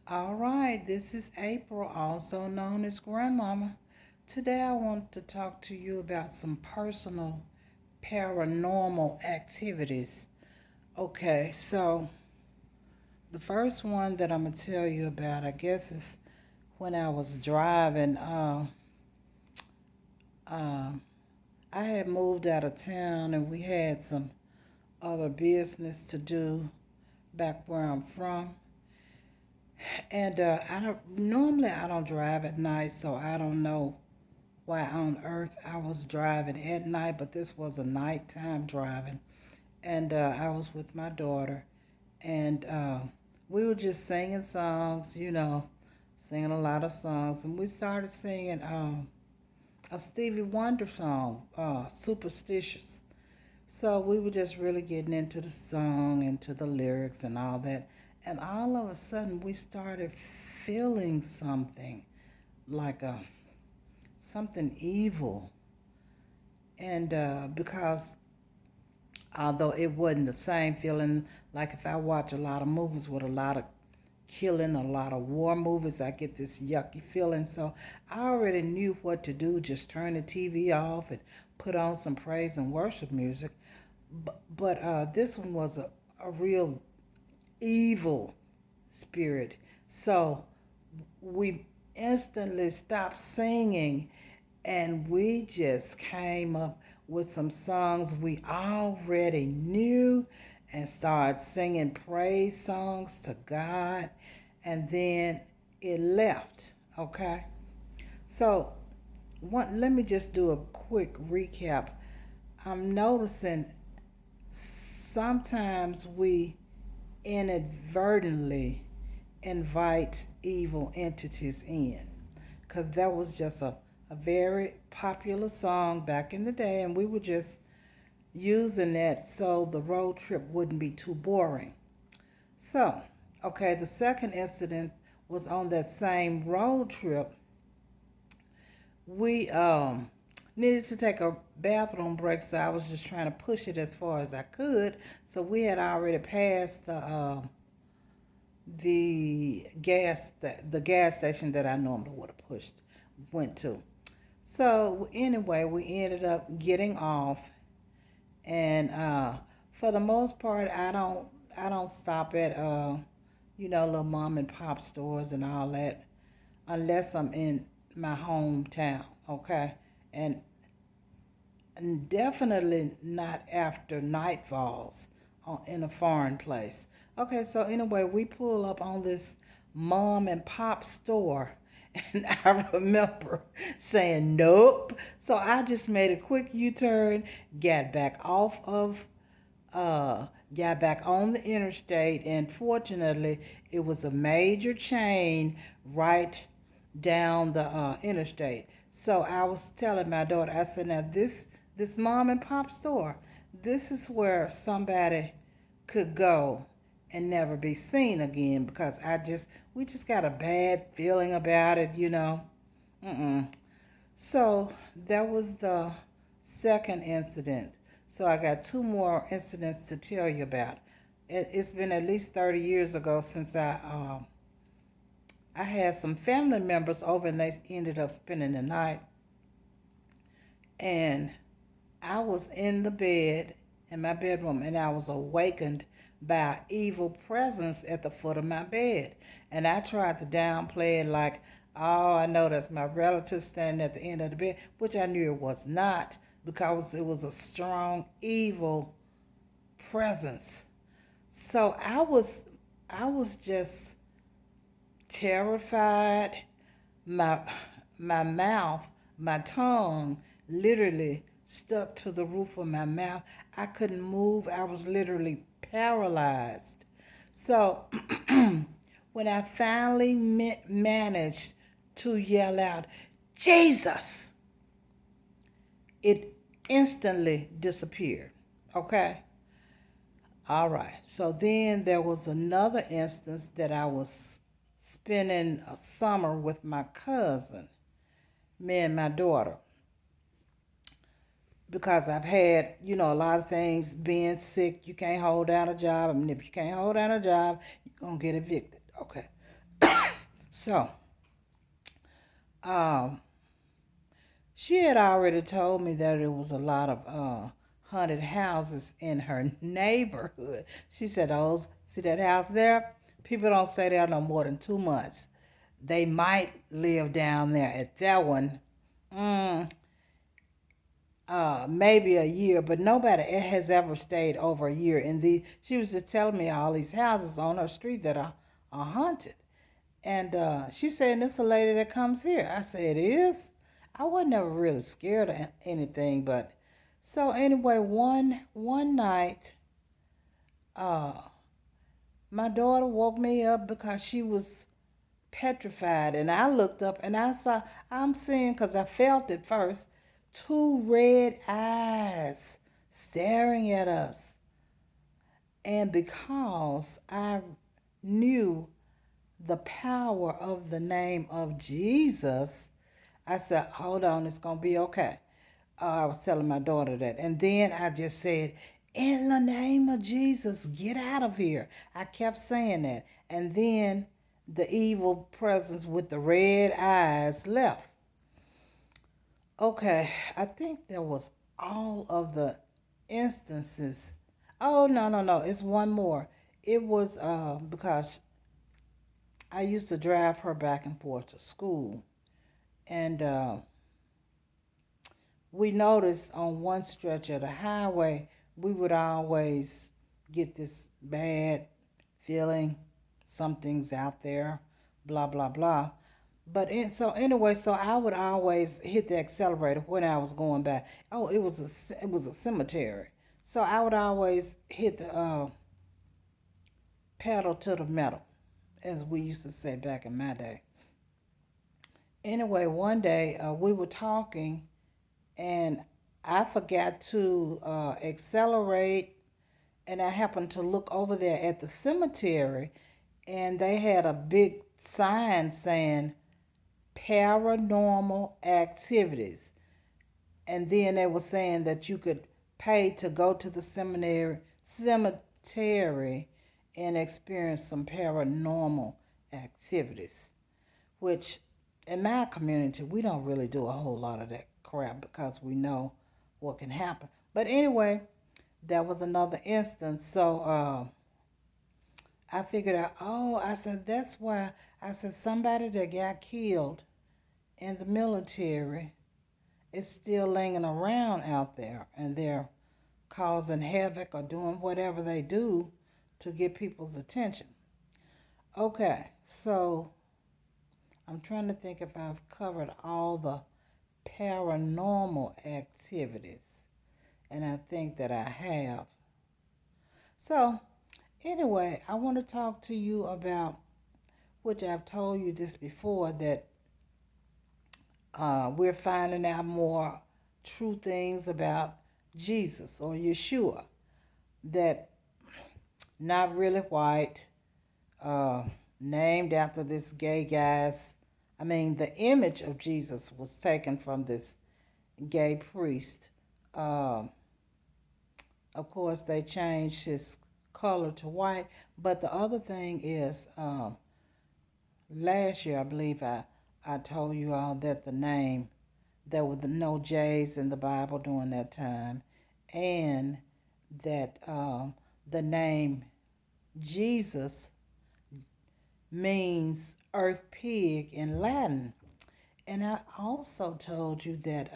All right, this is April, also known as Grandmama. Today I want to talk to you about some personal paranormal activities. Okay, so the first one that I'm going to tell you about, I guess, is when I was driving. Uh, I had moved out of town and we had some other business to do back where I'm from. And I don't drive at night, so I don't know why on earth I was driving at night, but this was a nighttime driving. And I was with my daughter, and we were just singing songs, singing a lot of songs. And we started singing a Stevie Wonder song, Superstitious. So we were just really getting into the song, into the lyrics and all that. And all of a sudden, we started feeling something like something evil. And because although it wasn't the same feeling, like if I watch a lot of movies with a lot of killing, a lot of war movies, I get this yucky feeling. So I already knew what to do, just turn the TV off and put on some praise and worship music. But this one was a real evil spirit. So we instantly stopped singing and we just came up with some songs we already knew and started singing praise songs to God. And then it left, okay? So let me just do a quick recap. I'm noticing sometimes we inadvertently invite evil entities in because that was just a very popular song back in the day, and we were just using that so the road trip wouldn't be too boring. So, okay, the second incident was on that same road trip. We needed to take a bathroom break, so I was just trying to push it as far as I could. So we had already passed the gas station that I normally would have went to. So anyway, we ended up getting off, and for the most part, I don't stop at little mom and pop stores and all that unless I'm in my hometown, okay, and definitely not after night falls in a foreign place. Okay, so anyway, we pull up on this mom and pop store, and I remember saying nope. So I just made a quick U-turn, got back off of, got back on the interstate, and fortunately, it was a major chain right down the interstate. So I was telling my daughter, I said, now this mom and pop store, this is where somebody could go and never be seen again because we just got a bad feeling about it. Mm-mm. So that was the second incident. So I got two more incidents to tell you about. It's been at least 30 years ago since I had some family members over and they ended up spending the night. And I was in the bed in my bedroom and I was awakened by an evil presence at the foot of my bed. And I tried to downplay it like, oh, I know that's my relative standing at the end of the bed, which I knew it was not because it was a strong evil presence. So I was just terrified. My my mouth, my tongue literally stuck to the roof of my mouth. I couldn't move. I was literally paralyzed. So when I finally managed to yell out, Jesus, it instantly disappeared. Okay? All right. So then there was another instance that I was spending a summer with my cousin, me and my daughter, because I've had, a lot of things, being sick, you can't hold down a job. I mean, if you can't hold down a job, you're going to get evicted. Okay. So, um, she had already told me that there was a lot of haunted houses in her neighborhood. She said, "Oh, see that house there? People don't stay there no more than 2 months. They might live down there at that one, mm, maybe a year, but nobody has ever stayed over a year." And she was just telling me all these houses on her street that are haunted. And she said, "It's a lady that comes here." I said, "It is?" I wasn't ever really scared of anything, but so anyway, one night, uh, my daughter woke me up because she was petrified, and I looked up and I'm seeing, because I felt it first, two red eyes staring at us. And because I knew the power of the name of Jesus, I said, "Hold on, it's going to be okay." I was telling my daughter that. And then I just said, "In the name of Jesus, get out of here." I kept saying that. And then the evil presence with the red eyes left. Okay, I think that was all of the instances. Oh, no, no, no. It's one more. It was because I used to drive her back and forth to school. And we noticed on one stretch of the highway, we would always get this bad feeling, something's out there, blah, blah, blah. So anyway, so I would always hit the accelerator when I was going back. Oh, it was a cemetery. So I would always hit the pedal to the metal, as we used to say back in my day. Anyway, one day we were talking, and I forgot to accelerate, and I happened to look over there at the cemetery, and they had a big sign saying paranormal activities. And then they were saying that you could pay to go to the cemetery and experience some paranormal activities, which in my community, we don't really do a whole lot of that crap because we know what can happen. But anyway, that was another instance. So I figured out, oh, I said, that's why. I said, somebody that got killed in the military is still laying around out there, and they're causing havoc or doing whatever they do to get people's attention. Okay, so I'm trying to think if I've covered all the paranormal activities, and I think that I have. So, anyway, I want to talk to you about, which I've told you this before, that we're finding out more true things about Jesus or Yeshua, that not really white, uh, named after this gay guy's. I mean, the image of Jesus was taken from this gay priest. Um, of course, they changed his color to white. But the other thing is, last year, I believe I told you all that the name, there were no J's in the Bible during that time, and that the name Jesus means earth pig in Latin. And I also told you that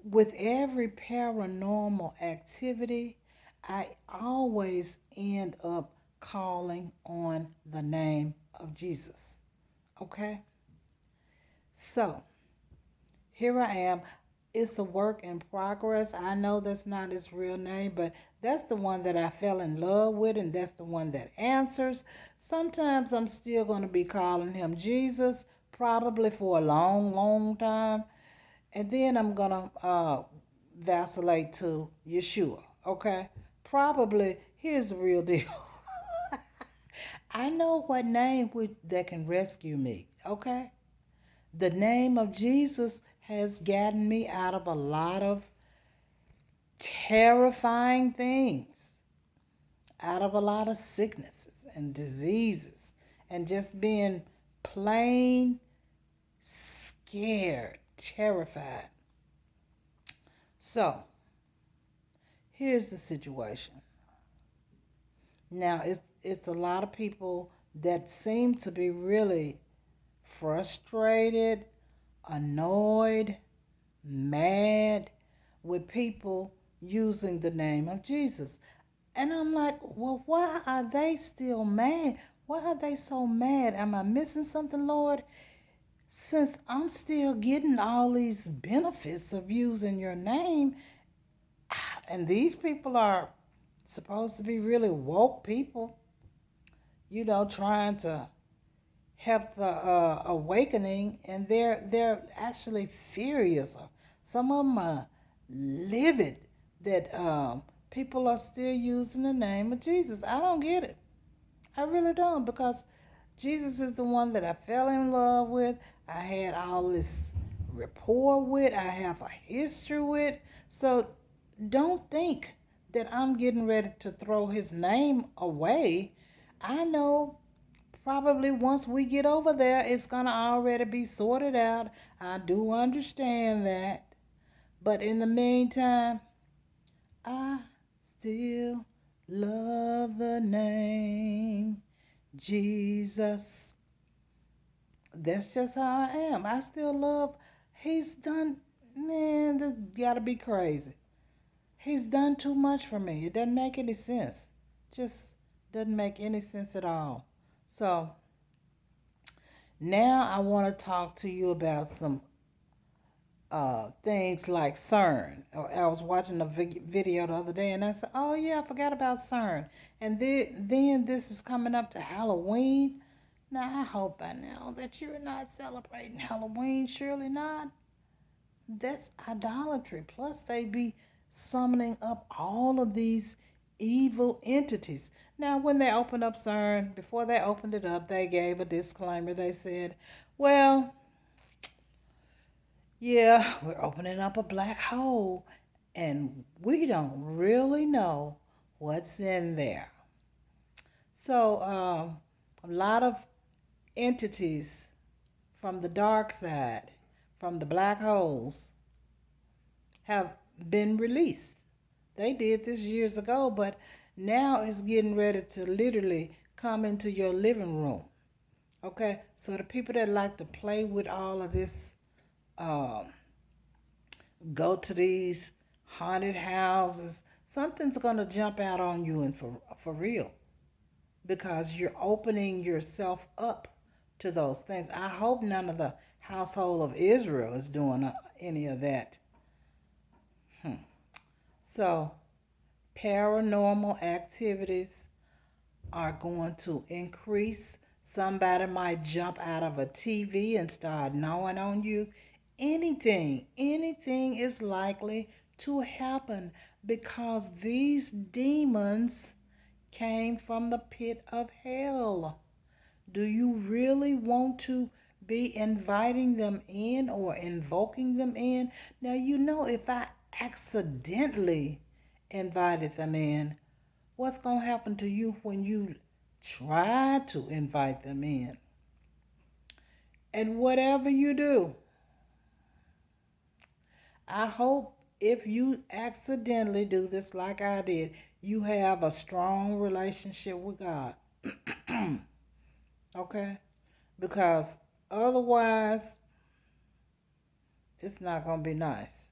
with every paranormal activity, I always end up calling on the name of Jesus. Okay? So, here I am. It's a work in progress. I know that's not his real name, but that's the one that I fell in love with, and that's the one that answers. Sometimes I'm still going to be calling him Jesus, probably for a long, long time. And then I'm going to vacillate to Yeshua, okay? Probably, here's the real deal. I know what name that can rescue me, okay? The name of Jesus has gotten me out of a lot of terrifying things, out of a lot of sicknesses and diseases. and just being plain scared, terrified. So, here's the situation. Now, it's a lot of people that seem to be really frustrated, annoyed, mad with people using the name of Jesus. And I'm like, well, why are they still mad? Why are they so mad? Am I missing something, Lord? Since I'm still getting all these benefits of using your name, and these people are supposed to be really woke people, trying to help the awakening, and they're actually furious. Some of them are livid that people are still using the name of Jesus. I don't get it. I really don't, because Jesus is the one that I fell in love with. I had all this rapport with. I have a history with. So don't think that I'm getting ready to throw his name away. I know probably once we get over there, it's going to already be sorted out. I do understand that. But in the meantime, I still love the name Jesus. That's just how I am. I still love, he's done, man, this gotta be crazy. He's done too much for me. It doesn't make any sense. Just doesn't make any sense at all. So now I want to talk to you about some things like CERN. I was watching a video the other day and I said, oh yeah, I forgot about CERN. And then this is coming up to Halloween. Now I hope by now that you're not celebrating Halloween. Surely not. That's idolatry. Plus they be summoning up all of these evil entities. Now when they opened up CERN, before they opened it up, they gave a disclaimer. They said, well, yeah, we're opening up a black hole and we don't really know what's in there. So, a lot of entities from the dark side, from the black holes, have been released. They did this years ago, but now it's getting ready to literally come into your living room. Okay, so the people that like to play with all of this, um, go to these haunted houses, something's going to jump out on you, and for real, because you're opening yourself up to those things. I hope none of the household of Israel is doing any of that. Hmm. So, paranormal activities are going to increase. Somebody might jump out of a TV and start gnawing on you. Anything is likely to happen because these demons came from the pit of hell. Do you really want to be inviting them in or invoking them in? Now, if I accidentally invited them in, what's going to happen to you when you try to invite them in? And whatever you do, I hope if you accidentally do this like I did, you have a strong relationship with God. Okay? Because otherwise, it's not going to be nice.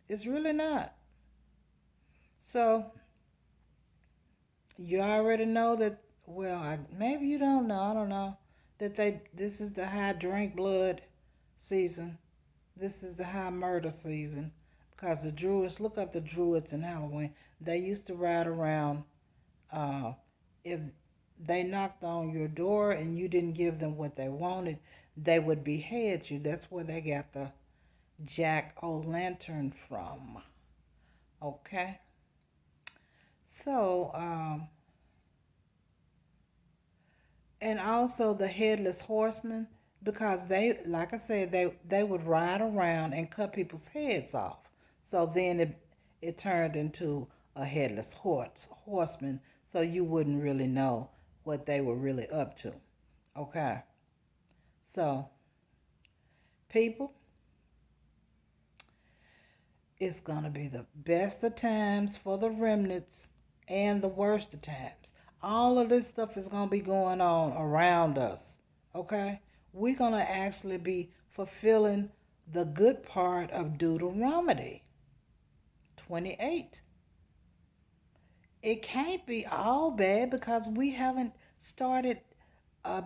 It's really not. So, you already know that, well, maybe you don't know, I don't know, that this is the high drink blood season. This is the high murder season. Because the Druids, look up the Druids in Halloween. They used to ride around. Uh, if they knocked on your door and you didn't give them what they wanted, they would behead you. That's where they got the Jack O' Lantern from. Okay? So, and also the headless horsemen, because they, like I said, they would ride around and cut people's heads off. So then it turned into a headless horseman, so you wouldn't really know what they were really up to. Okay? So, people, it's going to be the best of times for the remnants and the worst of times. All of this stuff is going to be going on around us. Okay? We're going to actually be fulfilling the good part of Deuteronomy 28. It can't be all bad because we haven't started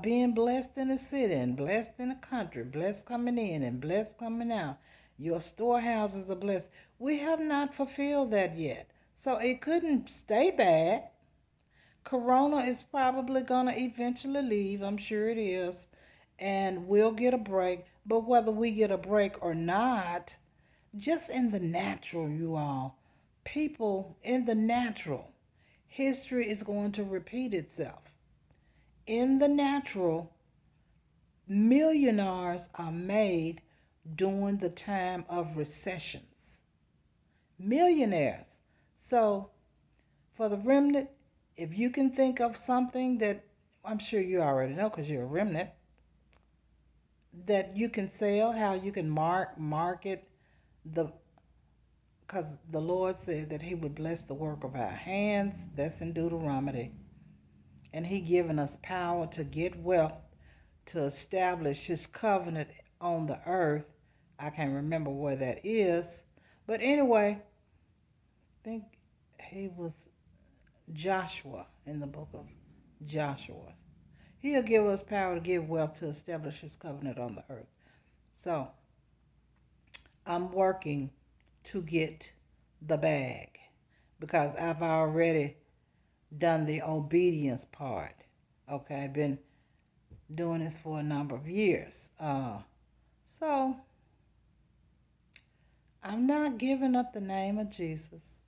being blessed in the city and blessed in the country, blessed coming in and blessed coming out. Your storehouses are blessed. We have not fulfilled that yet. So it couldn't stay bad. Corona is probably going to eventually leave. I'm sure it is. And we'll get a break. But whether we get a break or not, just in the natural, you all, people in the natural, history is going to repeat itself. In the natural, millionaires are made during the time of recessions. Millionaires. So, for the remnant, if you can think of something that I'm sure you already know because you're a remnant, that you can sell, how you can market the, because the Lord said that he would bless the work of our hands. That's in Deuteronomy. And he given us power to get wealth, to establish his covenant on the earth. I can't remember where that is. But anyway, I think he was Joshua in the book of Joshua. He'll give us power to give wealth to establish his covenant on the earth. So I'm working to get the bag because I've already done the obedience part. Okay, I've been doing this for a number of years. So I'm not giving up the name of Jesus.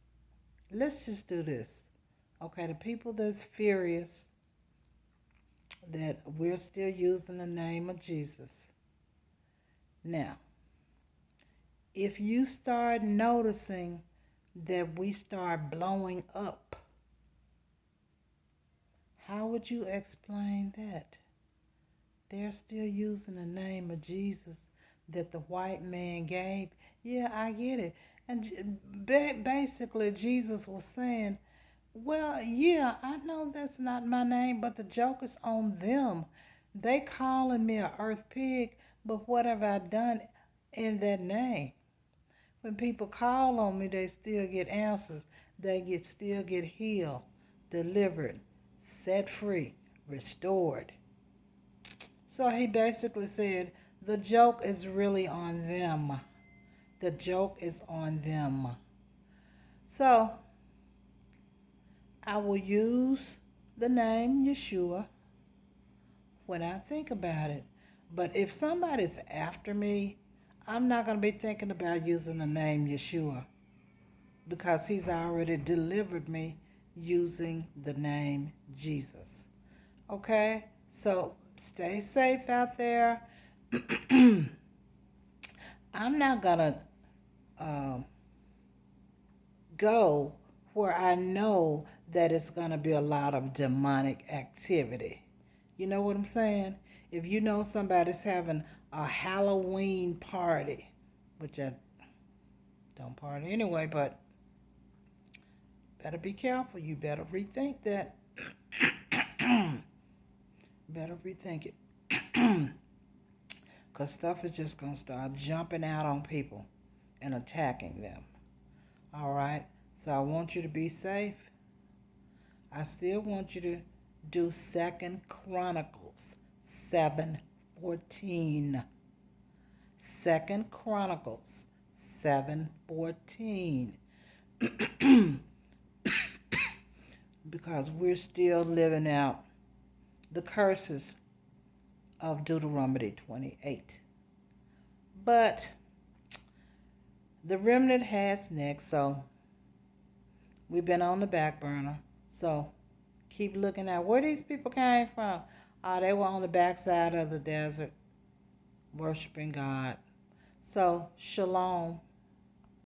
Let's just do this. Okay, the people that's furious that we're still using the name of Jesus. Now, if you start noticing that we start blowing up, how would you explain that? They're still using the name of Jesus that the white man gave. Yeah, I get it. And basically, Jesus was saying, well, yeah, I know that's not my name, but the joke is on them. They calling me a earth pig, but what have I done in that name? When people call on me, they still get answers. They still get healed, delivered, set free, restored. So he basically said, the joke is really on them. The joke is on them. So I will use the name Yeshua when I think about it. But if somebody's after me, I'm not going to be thinking about using the name Yeshua because he's already delivered me using the name Jesus. Okay? So stay safe out there. I'm not going to go where I know that it's going to be a lot of demonic activity. You know what I'm saying? If you know somebody's having a Halloween party, which I don't party anyway, but better be careful. You better rethink that. Better rethink it. Because stuff is just going to start jumping out on people and attacking them. All right? So I want you to be safe. I still want you to do 2 Chronicles 7:14. 2 Chronicles 7:14. Because we're still living out the curses of Deuteronomy 28. But the remnant has next, so we've been on the back burner. So keep looking at where these people came from. Oh, they were on the backside of the desert worshiping God. So shalom.